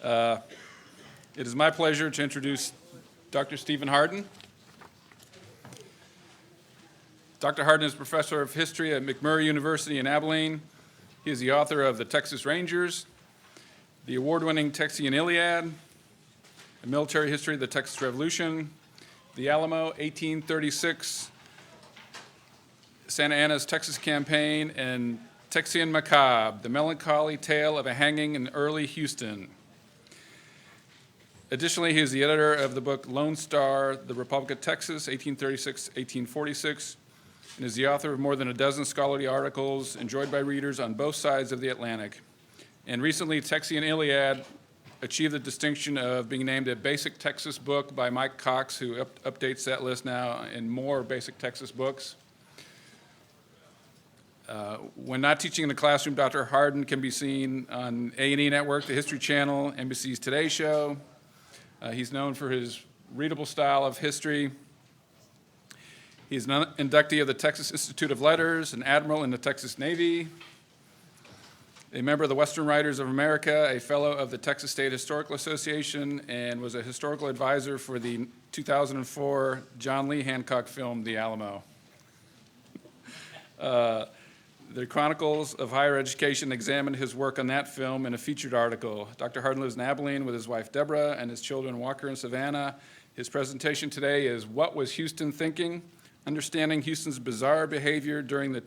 It is my pleasure to introduce Dr. Stephen Hardin. Dr. Hardin is professor of history at McMurray University in Abilene. He is the author of The Texas Rangers, the award-winning Texian Iliad, A Military History of the Texas Revolution, The Alamo, 1836, Santa Anna's Texas Campaign, and Texian Macabre, The Melancholy Tale of a Hanging in Early Houston. Additionally, he is the editor of the book Lone Star, The Republic of Texas, 1836-1846, and is the author of more than a dozen scholarly articles enjoyed by readers on both sides of the Atlantic. And recently, Texian Iliad achieved the distinction of being named a Basic Texas book by Mike Cox, who updates that list now in more Basic Texas books. When not teaching in the classroom, Dr. Hardin can be seen on A&E Network, the History Channel, NBC's Today Show. He's known for his readable style of history. He's an inductee of the Texas Institute of Letters, an admiral in the Texas Navy, a member of the Western Writers of America, a fellow of the Texas State Historical Association, and was a historical advisor for the 2004 John Lee Hancock film, The Alamo. The Chronicles of Higher Education examined his work on that film in a featured article. Dr. Hardin lives in Abilene with his wife Deborah and his children Walker and Savannah. His presentation today is What Was Houston Thinking? Understanding Houston's Bizarre Behavior during the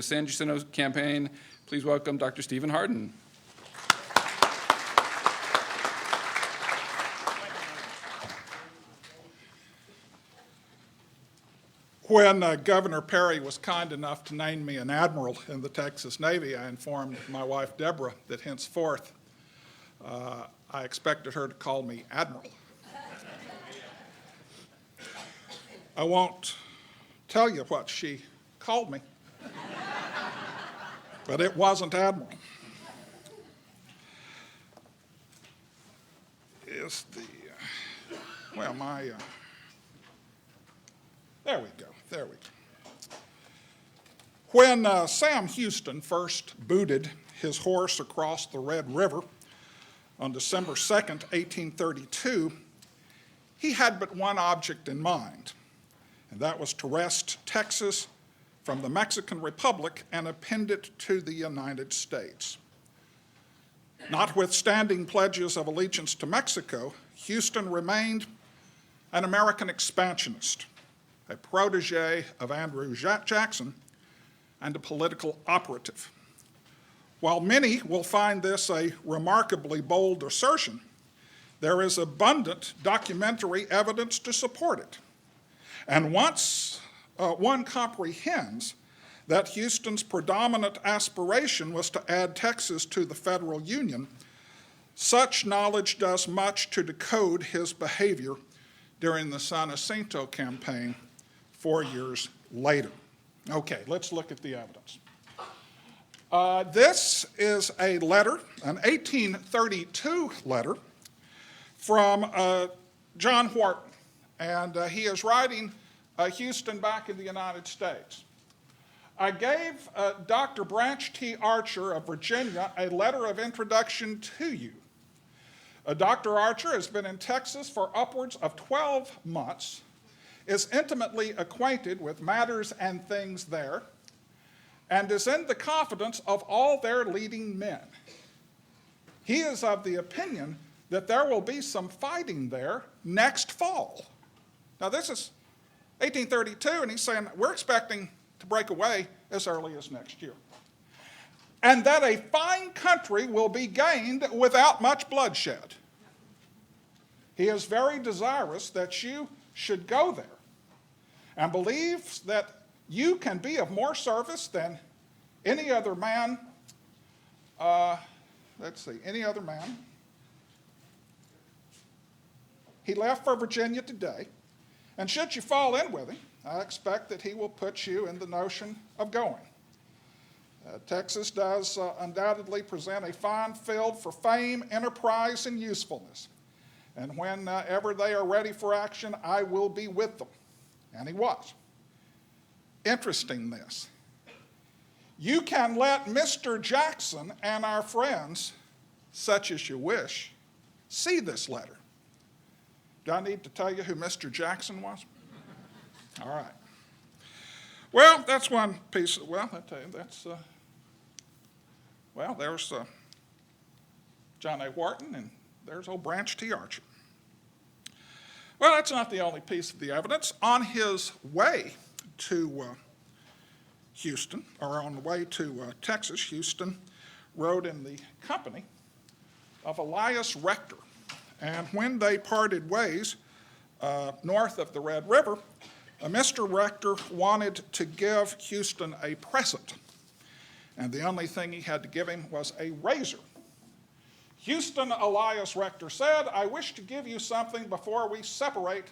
San Jacinto Campaign. Please welcome Dr. Stephen Hardin. When Governor Perry was kind enough to name me an admiral in the Texas Navy, I informed my wife Deborah that henceforth I expected her to call me Admiral. I won't tell you what she called me, but it wasn't Admiral. Is the, well, my, there we go. When Sam Houston first booted his horse across the Red River on December 2nd, 1832, he had but one object in mind, and that was to wrest Texas from the Mexican Republic and append it to the United States. Notwithstanding pledges of allegiance to Mexico, Houston remained an American expansionist, a protege of Andrew Jackson, and a political operative. While many will find this a remarkably bold assertion, there is abundant documentary evidence to support it. And once one comprehends that Houston's predominant aspiration was to add Texas to the federal union, such knowledge does much to decode his behavior during the San Jacinto campaign 4 years later. Okay, let's look at the evidence. This is a letter, an 1832 letter from John Wharton, and he is writing Houston back in the United States. I gave Dr. Branch T. Archer of Virginia a letter of introduction to you. Dr. Archer has been in Texas for upwards of 12 months, is intimately acquainted with matters and things there, and is in the confidence of all their leading men. He is of the opinion that there will be some fighting there next fall. Now this is 1832, and he's saying we're expecting to break away as early as next year. And that a fine country will be gained without much bloodshed. He is very desirous that you should go there, and believes that you can be of more service than any other man, any other man. He left for Virginia today, and should you fall in with him, I expect that he will put you in the notion of going. Texas does undoubtedly present a fine field for fame, enterprise, and usefulness. And whenever they are ready for action, I will be with them. And he was. Interesting this. You can let Mr. Jackson and our friends such as you wish, see this letter. Do I need to tell you who Mr. Jackson was? All right. Well, that's one piece. Well, I tell you, that's, there's John A. Wharton, and there's old Branch T. Archer. Well, that's not the only piece of the evidence. On his way to Houston, or on the way to Texas, Houston rode in the company of Elias Rector. And when they parted ways north of the Red River, Mr. Rector wanted to give Houston a present. And the only thing he had to give him was a razor. Houston, Elias Rector said, "I wish to give you something before we separate,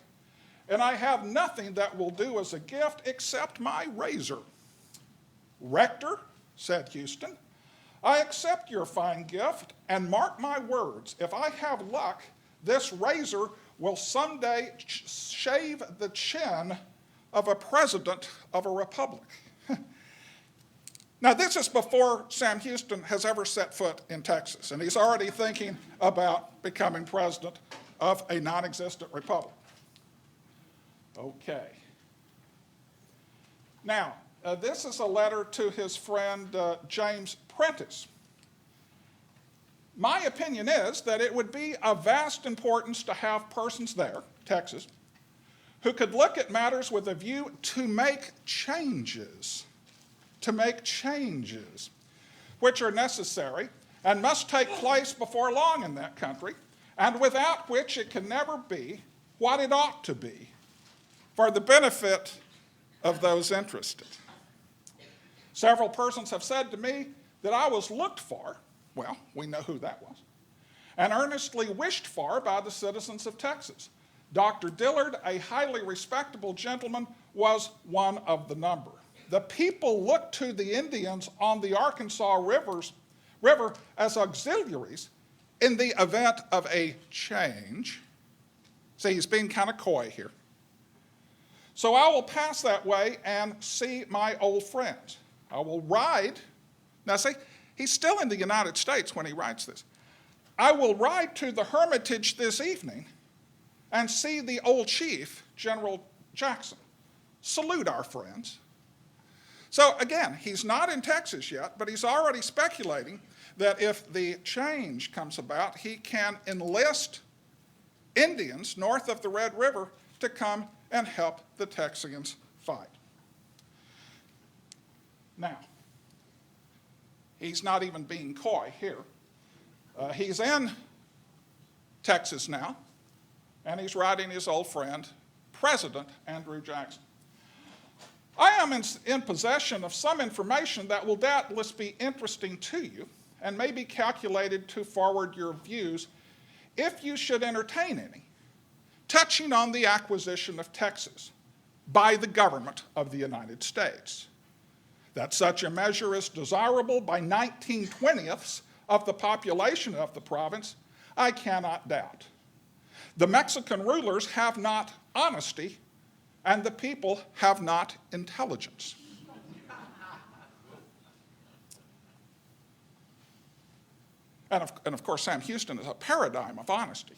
and I have nothing that will do as a gift except my razor." "Rector," said Houston, "I accept your fine gift, and mark my words, if I have luck, this razor will someday shave the chin of a president of a republic." Now, this is before Sam Houston has ever set foot in Texas, and he's already thinking about becoming president of a non-existent republic. Okay. Now, this is a letter to his friend James Prentice. My opinion is that it would be of vast importance to have persons there, Texas, who could look at matters with a view to make changes, which are necessary and must take place before long in that country, and without which it can never be what it ought to be for the benefit of those interested. Several persons have said to me that I was looked for, well, we know who that was, and earnestly wished for by the citizens of Texas. Dr. Dillard, a highly respectable gentleman, was one of the number. The people looked to the Indians on the Arkansas River as auxiliaries in the event of a change. See, he's being kind of coy here. "So I will pass that way and see my old friends. I will ride." Now, see, he's still in the United States when he writes this. "I will ride to the Hermitage this evening and see the old chief, General Jackson. Salute our friends." So again, he's not in Texas yet, but he's already speculating that if the change comes about, he can enlist Indians north of the Red River to come and help the Texians fight. Now, he's not even being coy here. He's in Texas now, and he's writing his old friend, President Andrew Jackson. I am in possession of some information that will doubtless be interesting to you and may be calculated to forward your views, if you should entertain any, touching on the acquisition of Texas by the government of the United States. That such a measure is desirable by 19/20ths of the population of the province, I cannot doubt. The Mexican rulers have not honesty, and the people have not intelligence. And of course, Sam Houston is a paradigm of honesty.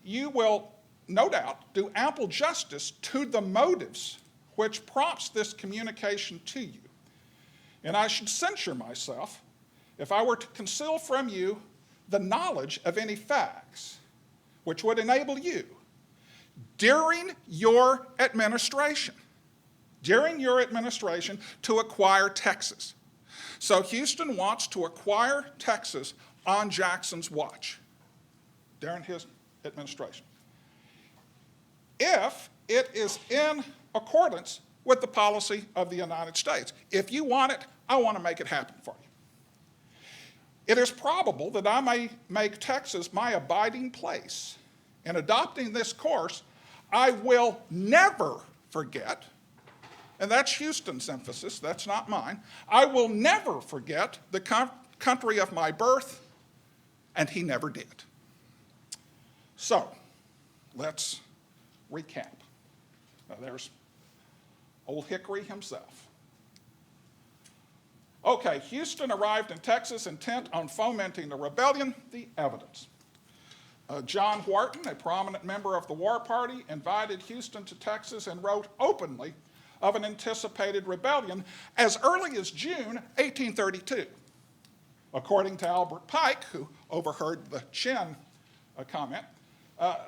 You will, no doubt, do ample justice to the motives which prompts this communication to you. And I should censure myself if I were to conceal from you the knowledge of any facts which would enable you, during your administration, to acquire Texas. So Houston wants to acquire Texas on Jackson's watch during his administration, if it is in accordance with the policy of the United States. If you want it, I want to make it happen for you. It is probable that I may make Texas my abiding place. In adopting this course, I will never forget, and that's Houston's emphasis, that's not mine, I will never forget the country of my birth, and he never did. So, let's recap. Now, there's Old Hickory himself. Okay, Houston arrived in Texas intent on fomenting a rebellion. The evidence. John Wharton, a prominent member of the War Party, invited Houston to Texas and wrote openly of an anticipated rebellion as early as June 1832. According to Albert Pike, who overheard the Chin comment,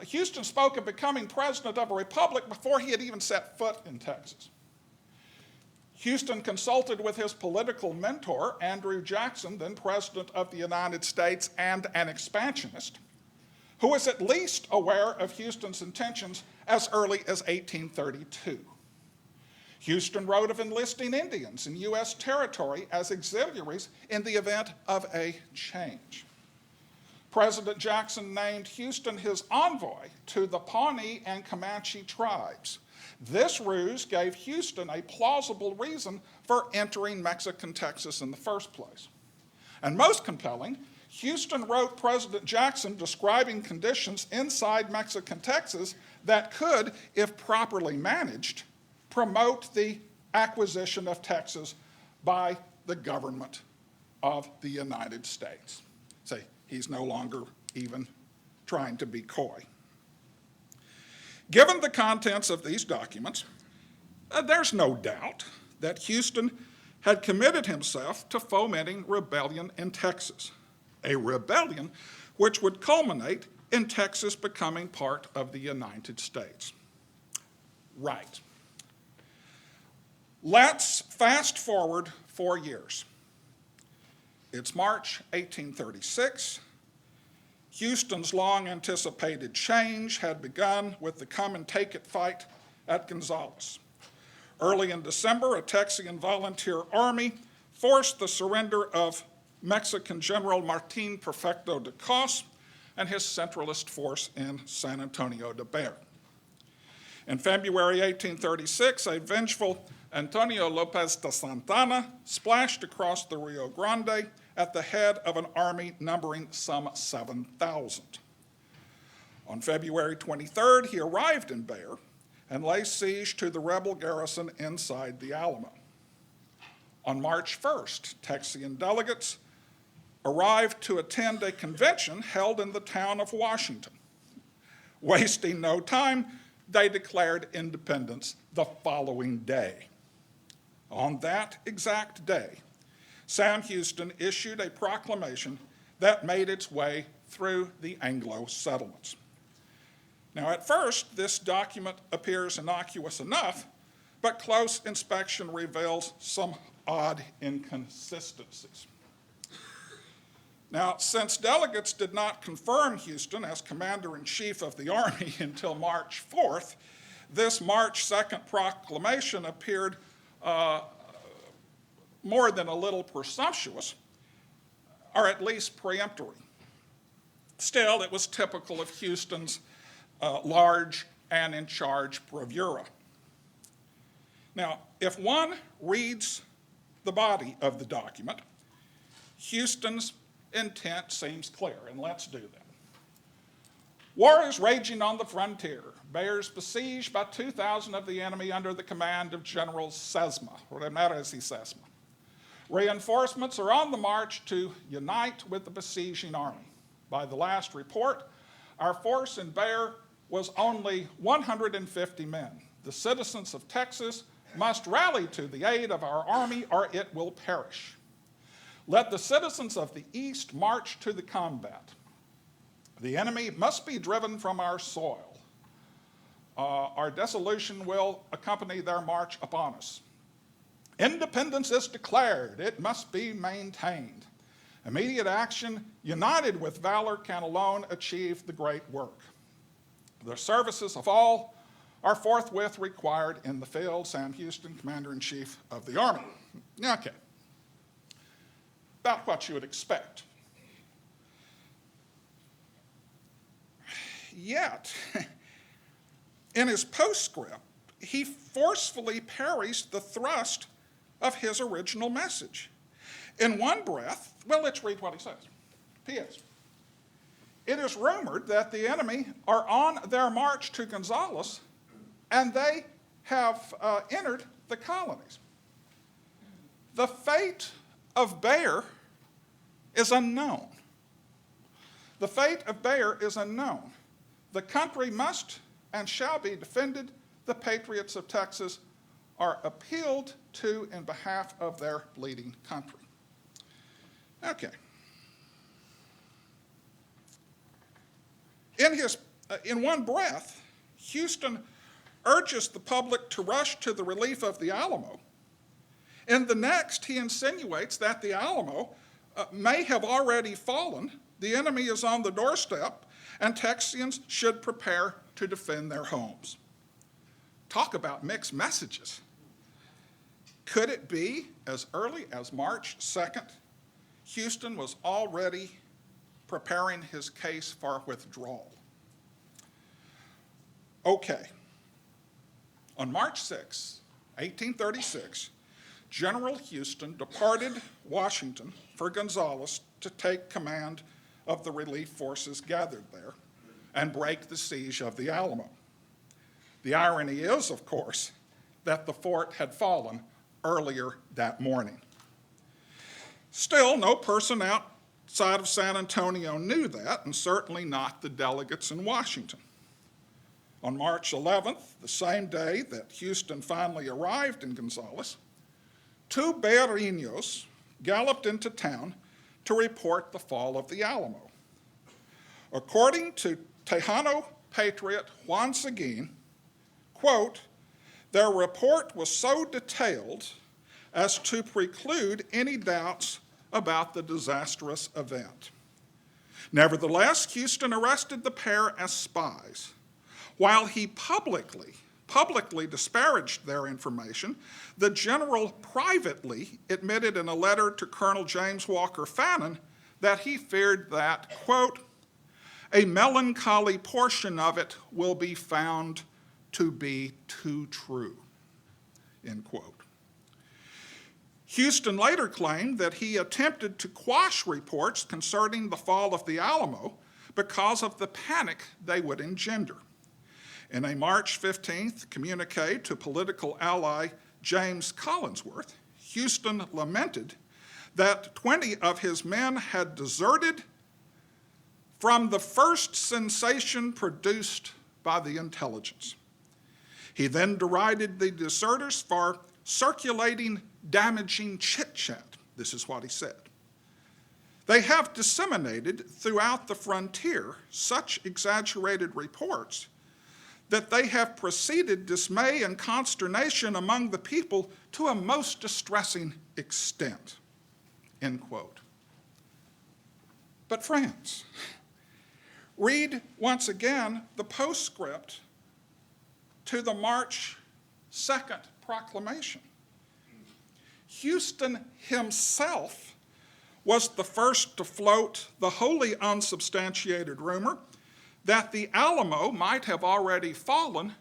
Houston spoke of becoming president of a republic before he had even set foot in Texas. Houston consulted with his political mentor, Andrew Jackson, then President of the United States and an expansionist, who was at least aware of Houston's intentions as early as 1832. Houston wrote of enlisting Indians in U.S. territory as auxiliaries in the event of a change. President Jackson named Houston his envoy to the Pawnee and Comanche tribes. This ruse gave Houston a plausible reason for entering Mexican Texas in the first place. And most compelling, Houston wrote President Jackson describing conditions inside Mexican Texas that could, if properly managed, promote the acquisition of Texas by the government of the United States. Say, he's no longer even trying to be coy. Given the contents of these documents, there's no doubt that Houston had committed himself to fomenting rebellion in Texas, a rebellion which would culminate in Texas becoming part of the United States. Right. Let's fast forward 4 years. It's March 1836. Houston's long-anticipated change had begun with the come-and-take-it fight at Gonzales. Early in December, a Texian volunteer army forced the surrender of Mexican General Martin Perfecto de Cos and his centralist force in San Antonio de Bexar. In February 1836, a vengeful Antonio Lopez de Santana splashed across the Rio Grande at the head of an army numbering some 7,000. On February 23rd, he arrived in Bexar and laid siege to the rebel garrison inside the Alamo. On March 1st, Texian delegates arrived to attend a convention held in the town of Washington. Wasting no time, they declared independence the following day. On that exact day, Sam Houston issued a proclamation that made its way through the Anglo settlements. Now, at first, this document appears innocuous enough, but close inspection reveals some odd inconsistencies. Now, since delegates did not confirm Houston as commander-in-chief of the Army until March 4th, this March 2nd proclamation appeared more than a little presumptuous, or at least peremptory. Still, it was typical of Houston's large and in-charge bravura. Now, if one reads the body of the document, Houston's intent seems clear, and let's do that. War is raging on the frontier. Bexar's besieged by 2,000 of the enemy under the command of General Sesma, or Sesma. Reinforcements are on the march to unite with the besieging army. By the last report, our force in Bexar was only 150 men. The citizens of Texas must rally to the aid of our army or it will perish. Let the citizens of the East march to the combat. The enemy must be driven from our soil. Our dissolution will accompany their march upon us. Independence is declared. It must be maintained. Immediate action, united with valor, can alone achieve the great work. The services of all are forthwith required in the field. Sam Houston, Commander-in-Chief of the Army. Okay. About what you would expect. Yet, in his postscript, he forcefully parries the thrust of his original message. In one breath, well, let's read what he says. P.S. It is rumored that the enemy are on their march to Gonzales, and they have entered the colonies. The fate of Bayer is unknown. The fate of Bayer is unknown. The country must and shall be defended. The patriots of Texas are appealed to in behalf of their bleeding country. Okay. In one breath, Houston urges the public to rush to the relief of the Alamo. In the next, he insinuates that the Alamo may have already fallen, the enemy is on the doorstep, and Texians should prepare to defend their homes. Talk about mixed messages. Could it be as early as March 2nd, Houston was already preparing his case for withdrawal? Okay. On March 6, 1836, General Houston departed Washington for Gonzales to take command of the relief forces gathered there and break the siege of the Alamo. The irony is, of course, that the fort had fallen earlier that morning. Still, no person outside of San Antonio knew that, and certainly not the delegates in Washington. On March 11th, the same day that Houston finally arrived in Gonzales, two Baereños galloped into town to report the fall of the Alamo. According to Tejano patriot Juan Seguin, quote, their report was so detailed as to preclude any doubts about the disastrous event. Nevertheless, Houston arrested the pair as spies. While he publicly disparaged their information, the general privately admitted in a letter to Colonel James Walker Fannin that he feared that, quote, a melancholy portion of it will be found to be too true, end quote. Houston later claimed that he attempted to quash reports concerning the fall of the Alamo because of the panic they would engender. In a March 15th communique to political ally James Collinsworth, Houston lamented that 20 of his men had deserted from the first sensation produced by the intelligence. He then derided the deserters for circulating damaging chit-chat. This is what he said. They have disseminated throughout the frontier such exaggerated reports that they have preceded dismay and consternation among the people to a most distressing extent, end quote. But friends, read once again the postscript to the March 2nd proclamation. Houston himself was the first to float the wholly unsubstantiated rumor that the Alamo might have already fallen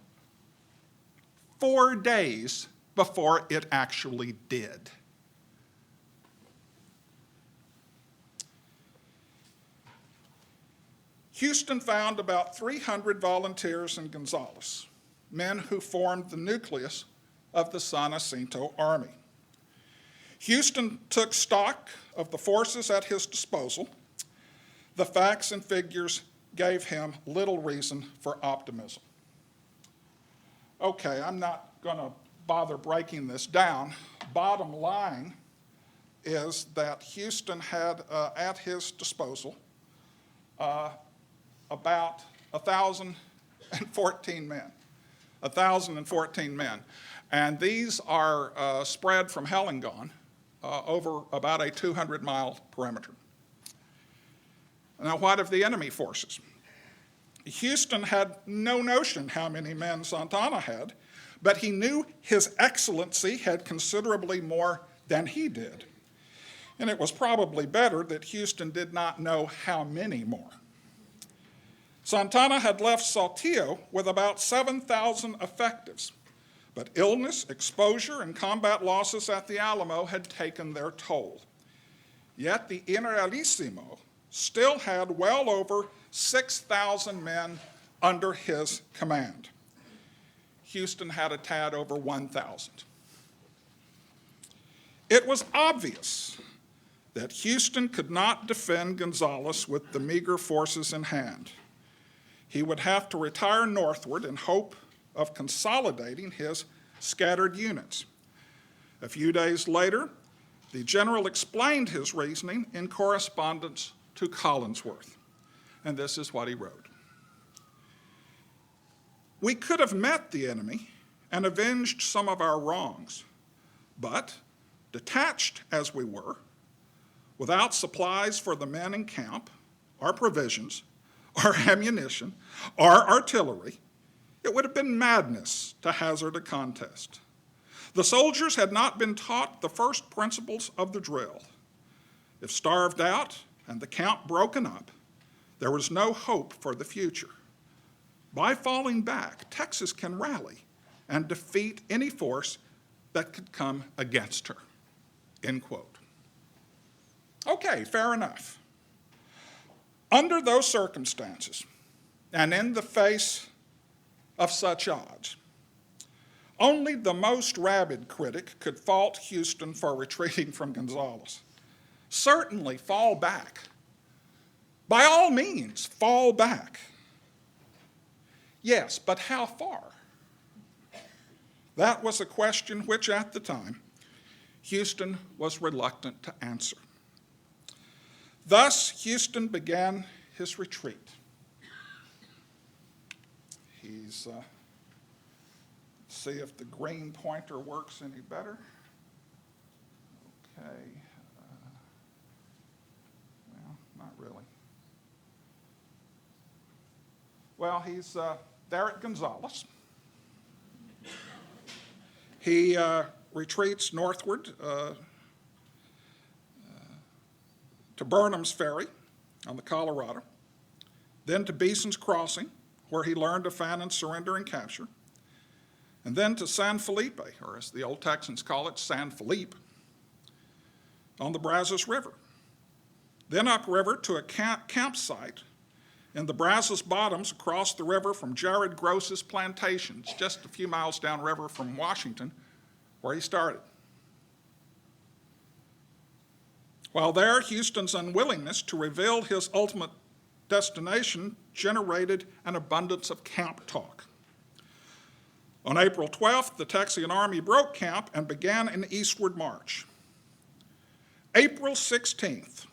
4 days before it actually did. Houston found about 300 volunteers in Gonzales, men who formed the nucleus of the San Jacinto Army. Houston took stock of the forces at his disposal. The facts and figures gave him little reason for optimism. Okay, I'm not going to bother breaking this down. Bottom line is that Houston had at his disposal about 1,014 men. 1,014 men. And these are spread from Hellingone over about a 200-mile perimeter. Now, what of the enemy forces? Houston had no notion how many men Santana had, but he knew His Excellency had considerably more than he did. And it was probably better that Houston did not know how many more. Santana had left Saltillo with about 7,000 effectives, but illness, exposure, and combat losses at the Alamo had taken their toll. Yet the Generalissimo still had well over 6,000 men under his command. Houston had a tad over 1,000. It was obvious that Houston could not defend Gonzales with the meager forces in hand. He would have to retire northward in hope of consolidating his scattered units. A few days later, the general explained his reasoning in correspondence to Collinsworth, and this is what he wrote. We could have met the enemy and avenged some of our wrongs, but, detached as we were, without supplies for the men in camp, or provisions, or ammunition, or artillery, it would have been madness to hazard a contest. The soldiers had not been taught the first principles of the drill. If starved out and the camp broken up, there was no hope for the future. By falling back, Texas can rally and defeat any force that could come against her, end quote. Okay, fair enough. Under those circumstances, and in the face of such odds, only the most rabid critic could fault Houston for retreating from Gonzales. Certainly fall back. By all means, fall back. Yes, but how far? That was a question which, at the time, Houston was reluctant to answer. Thus, Houston began his retreat. Let's see if the green pointer works any better. Okay. Well, not really. Well, he's there at Gonzales. He retreats northward to Burnham's Ferry on the Colorado, then to Beeson's Crossing, where he learned of Fannon's surrender and capture, and then to San Felipe, or as the old Texans call it, San Felipe, on the Brazos River. Then upriver to a campsite in the Brazos Bottoms across the river from Jared Gross's plantations, just a few miles downriver from Washington, where he started. While there, Houston's unwillingness to reveal his ultimate destination generated an abundance of camp talk. On April 12th, the Texian army broke camp and began an eastward march. April 16th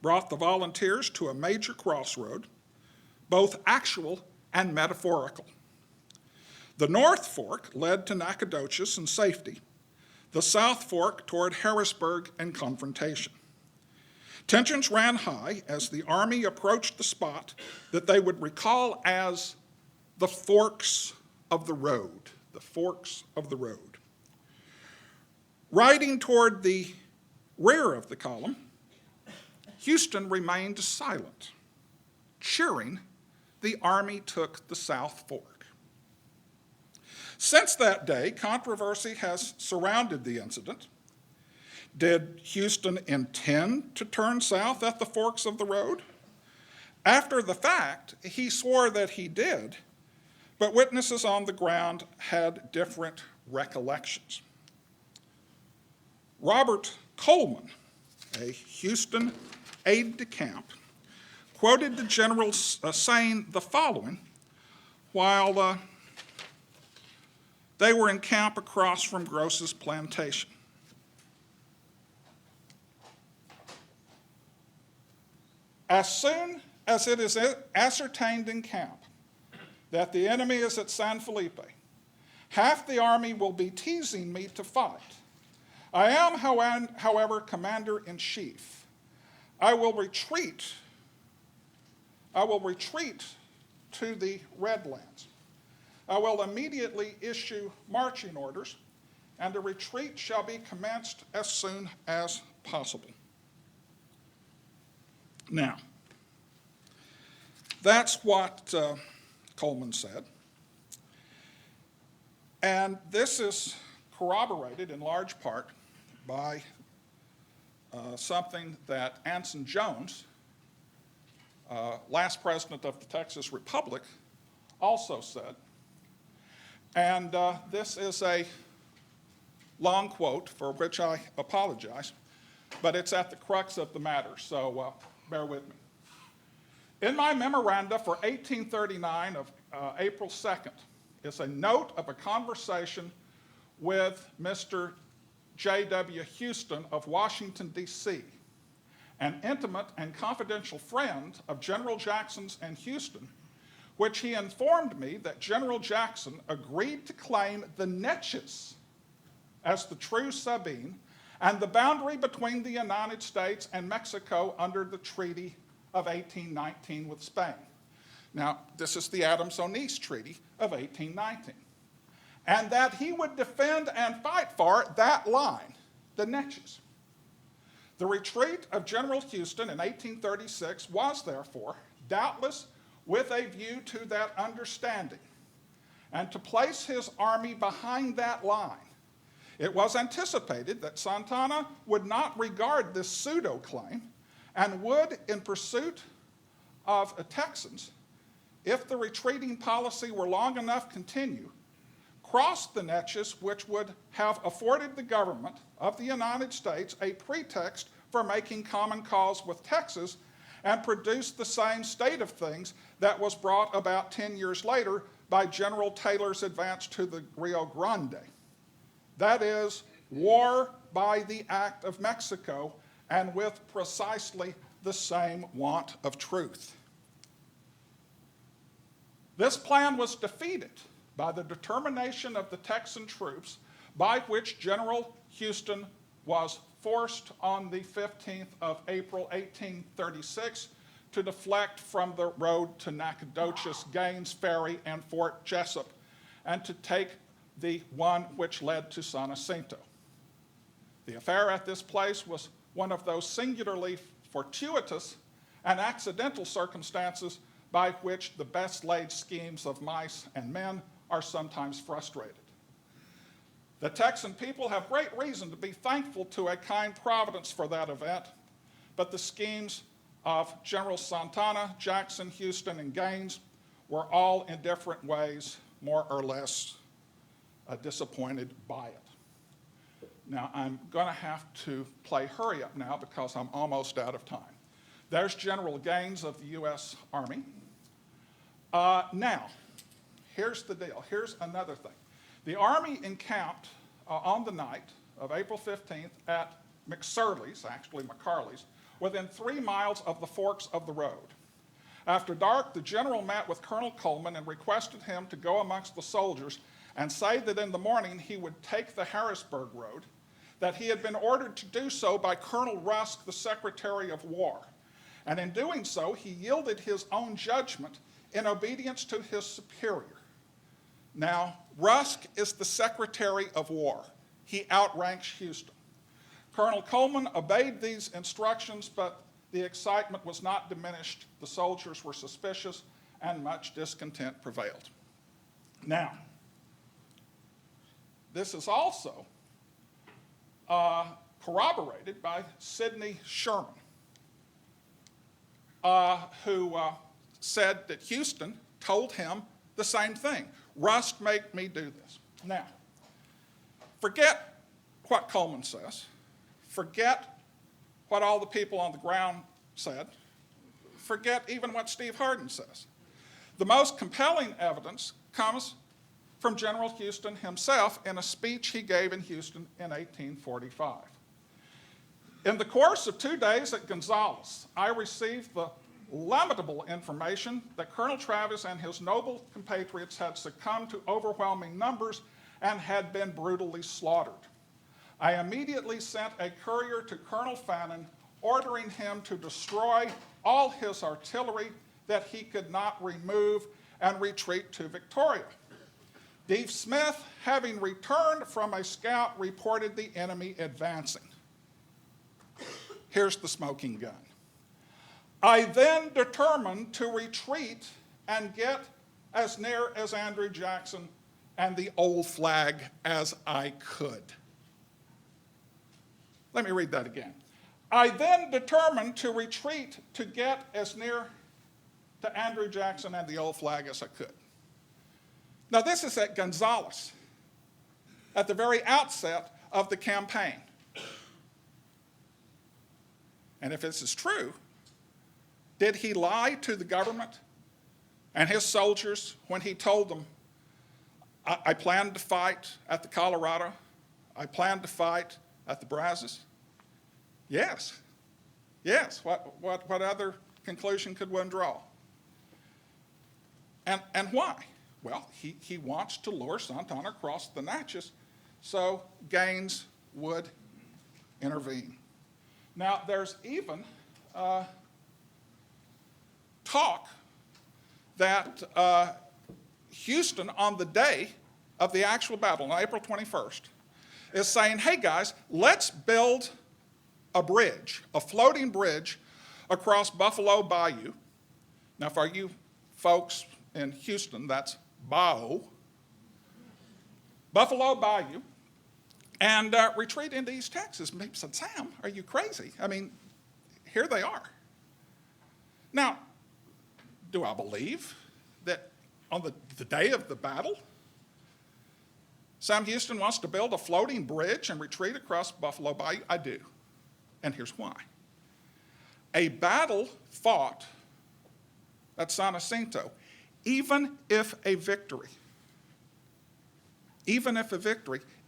brought the volunteers to a major crossroad, both actual and metaphorical. The North Fork led to Nacogdoches and safety, the South Fork toward Harrisburg and confrontation. Tensions ran high as the Army approached the spot that they would recall as the Forks of the Road, the Forks of the Road. Riding toward the rear of the column, Houston remained silent. Cheering, the Army took the South Fork. Since that day, controversy has surrounded the incident. Did Houston intend to turn south at the forks of the road? After the fact, he swore that he did, but witnesses on the ground had different recollections. Robert Coleman, a Houston aide-de-camp, quoted the general saying the following while they were in camp across from Gross's plantation. As soon as it is ascertained in camp that the enemy is at San Felipe, half the army will be teasing me to fight. I am, however, commander-in-chief. I will retreat to the Redlands. I will immediately issue marching orders, and the retreat shall be commenced as soon as possible. Now, that's what Coleman said. And this is corroborated in large part by something that Anson Jones, last president of the Texas Republic, also said. And this is a long quote for which I apologize, but it's at the crux of the matter, so bear with me. In my memoranda for 1839 of April 2nd is a note of a conversation with Mr. J.W. Houston of Washington, D.C., an intimate and confidential friend of General Jackson's and Houston, which he informed me that General Jackson agreed to claim the Neches as the true Sabine and the boundary between the United States and Mexico under the Treaty of 1819 with Spain. Now, this is the Adams-Onís Treaty of 1819. And that he would defend and fight for that line, the Neches. The retreat of General Houston in 1836 was, therefore, doubtless with a view to that understanding, and to place his army behind that line. It was anticipated that Santana would not regard this pseudo-claim and would, in pursuit of Texans, if the retreating policy were long enough continue, cross the Neches, which would have afforded the government of the United States a pretext for making common cause with Texas and produce the same state of things that was brought about 10 years later by General Taylor's advance to the Rio Grande. That is, war by the act of Mexico and with precisely the same want of truth. This plan was defeated by the determination of the Texan troops, by which General Houston was forced on the 15th of April, 1836, to deflect from the road to Nacogdoches, Gaines Ferry, and Fort Jessup, and to take the one which led to San Jacinto. The affair at this place was one of those singularly fortuitous and accidental circumstances by which the best laid schemes of mice and men are sometimes frustrated. The Texan people have great reason to be thankful to a kind providence for that event, but the schemes of General Santana, Jackson, Houston, and Gaines were all in different ways more or less disappointed by it. Now, I'm going to have to play hurry up now because I'm almost out of time. There's General Gaines of the U.S. Army. Now, here's the deal. Here's another thing. The Army encamped on the night of April 15th at McSurley's, actually McCarley's, within 3 miles of the forks of the road. After dark, the general met with Colonel Coleman and requested him to go amongst the soldiers and say that in the morning he would take the Harrisburg road, that he had been ordered to do so by Colonel Rusk, the Secretary of War. And in doing so, he yielded his own judgment in obedience to his superior. Now, Rusk is the Secretary of War. He outranks Houston. Colonel Coleman obeyed these instructions, but the excitement was not diminished. The soldiers were suspicious, and much discontent prevailed. Now, this is also corroborated by Sidney Sherman, who said that Houston told him the same thing. Rusk made me do this. Now, forget what Coleman says. Forget what all the people on the ground said. Forget even what Steve Hardin says. The most compelling evidence comes from General Houston himself in a speech he gave in Houston in 1845. In the course of 2 days at Gonzales, I received the lamentable information that Colonel Travis and his noble compatriots had succumbed to overwhelming numbers and had been brutally slaughtered. I immediately sent a courier to Colonel Fannin, ordering him to destroy all his artillery that he could not remove and retreat to Victoria. Dave Smith, having returned from a scout, reported the enemy advancing. Here's the smoking gun. I then determined to retreat and get as near as Andrew Jackson and the old flag as I could. Let me read that again. I then determined to retreat to get as near to Andrew Jackson and the old flag as I could. Now, this is at Gonzales, at the very outset of the campaign. And if this is true, did he lie to the government and his soldiers when he told them, I planned to fight at the Colorado, I planned to fight at the Brazos? Yes. Yes. What other conclusion could one draw? And why? Well, he wants to lure Santana across the Natchez so Gaines would intervene. Now, there's even talk that Houston, on the day of the actual battle, on April 21st, is saying, hey guys, let's build a bridge, a floating bridge across Buffalo Bayou. Now, for you folks in Houston, that's Bayou. Buffalo Bayou, and retreat into East Texas. And people said, Sam, are you crazy? I mean, here they are. Now, do I believe that on the day of the battle, Sam Houston wants to build a floating bridge and retreat across Buffalo Bayou? I do, and here's why. A battle fought at San Jacinto, even if a victory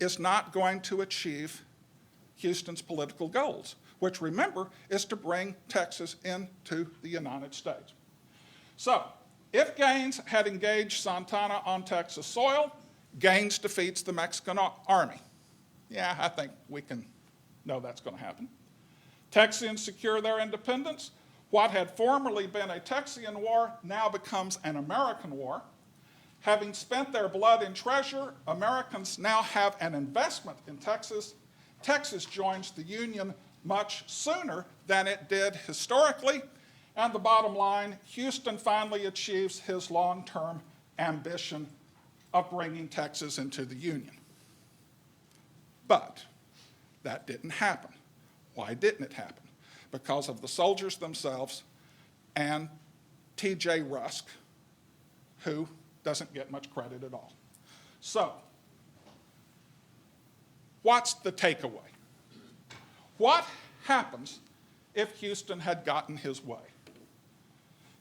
is not going to achieve Houston's political goals, which, remember, is to bring Texas into the United States. So, if Gaines had engaged Santana on Texas soil, Gaines defeats the Mexican army. Yeah, I think we can know that's going to happen. Texians secure their independence. What had formerly been a Texian war now becomes an American war. Having spent their blood in treasure, Americans now have an investment in Texas. Texas joins the Union much sooner than it did historically. And the bottom line, Houston finally achieves his long-term ambition of bringing Texas into the Union. But that didn't happen. Why didn't it happen? Because of the soldiers themselves and T.J. Rusk, who doesn't get much credit at all. So, what's the takeaway? What happens if Houston had gotten his way?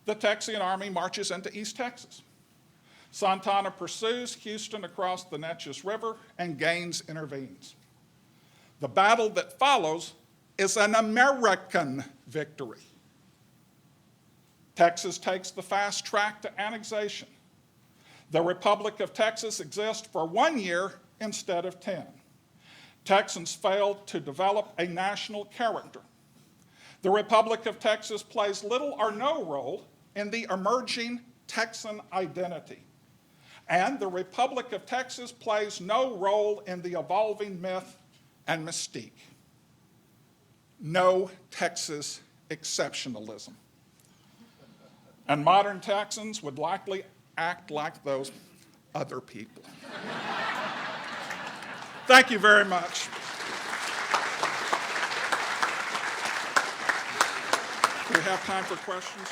The Texian army marches into East Texas. Santana pursues Houston across the Neches River, and Gaines intervenes. The battle that follows is an American victory. Texas takes the fast track to annexation. The Republic of Texas exists for 1 year instead of 10. Texans failed to develop a national character. The Republic of Texas plays little or no role in the emerging Texan identity. And the Republic of Texas plays no role in the evolving myth and mystique. No Texas exceptionalism. And modern Texans would likely act like those other people. Thank you very much. Do we have time for questions?